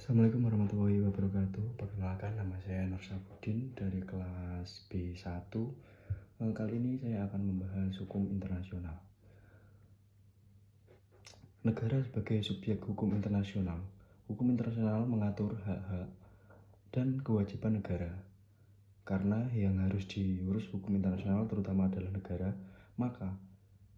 Assalamualaikum warahmatullahi wabarakatuh. Perkenalkan, nama saya Nur Sabudin dari kelas B1. Kali ini saya akan membahas hukum internasional. Negara sebagai subjek hukum internasional. Hukum internasional mengatur hak-hak dan kewajiban negara. Karena yang harus diurus hukum internasional terutama adalah negara, maka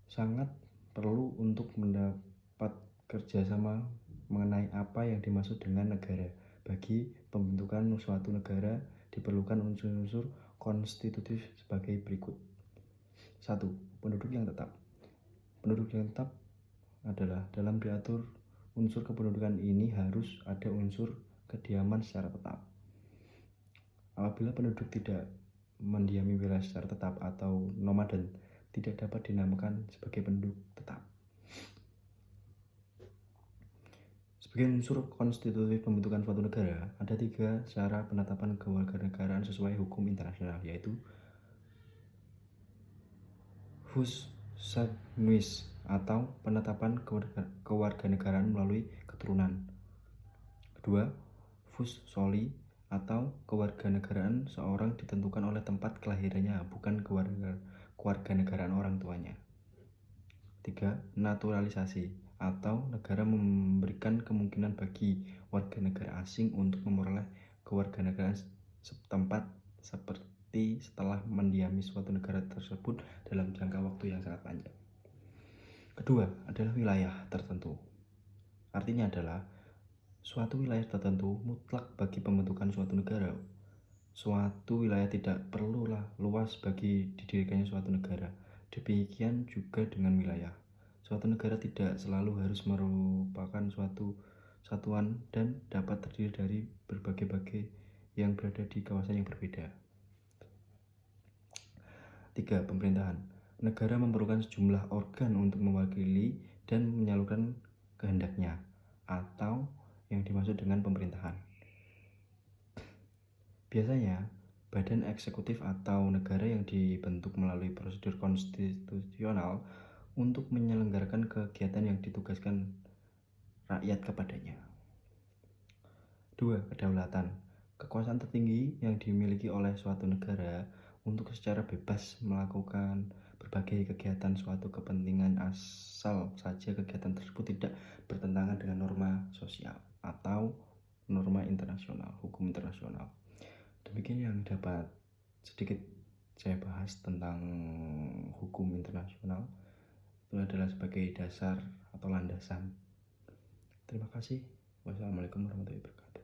sangat perlu untuk mendapat kerjasama mengenai apa yang dimaksud dengan negara. Bagi pembentukan suatu negara diperlukan unsur-unsur konstitutif sebagai berikut. 1. Penduduk yang tetap. Penduduk yang tetap adalah dalam diatur unsur kependudukan ini harus ada unsur kediaman secara tetap. Apabila penduduk tidak mendiami wilayah secara tetap atau nomaden, tidak dapat dinamakan sebagai penduduk tetap. Sebagai unsur konstitutif pembentukan suatu negara, ada 3 cara penetapan kewarganegaraan sesuai hukum internasional, yaitu jus sanguinis atau penetapan kewarganegaraan melalui keturunan. Kedua, jus soli atau kewarganegaraan seorang ditentukan oleh tempat kelahirannya, bukan kewarganegaraan orang tuanya. 3. Naturalisasi atau negara memberikan kemungkinan bagi warga negara asing untuk memperoleh kewarganegaraan setempat seperti setelah mendiami suatu negara tersebut dalam jangka waktu yang sangat panjang. Kedua adalah wilayah tertentu. Artinya adalah suatu wilayah tertentu mutlak bagi pembentukan suatu negara. Suatu wilayah tidak perlulah luas bagi didirikannya suatu negara. Demikian juga dengan wilayah. Suatu negara tidak selalu harus merupakan suatu satuan dan dapat terdiri dari berbagai-bagai yang berada di kawasan yang berbeda. 3. Pemerintahan. Negara memerlukan sejumlah organ untuk mewakili dan menyalurkan kehendaknya, atau yang dimaksud dengan pemerintahan. Biasanya, badan eksekutif atau negara yang dibentuk melalui prosedur konstitusional untuk menyelenggarakan kegiatan yang ditugaskan rakyat kepadanya. 2. Kedaulatan. Kekuasaan tertinggi yang dimiliki oleh suatu negara untuk secara bebas melakukan berbagai kegiatan suatu kepentingan asal saja kegiatan tersebut tidak bertentangan dengan norma sosial atau norma internasional, hukum internasional. Demikian yang dapat sedikit saya bahas tentang hukum internasional. Itu adalah sebagai dasar atau landasan. Terima kasih. Wassalamualaikum warahmatullahi wabarakatuh.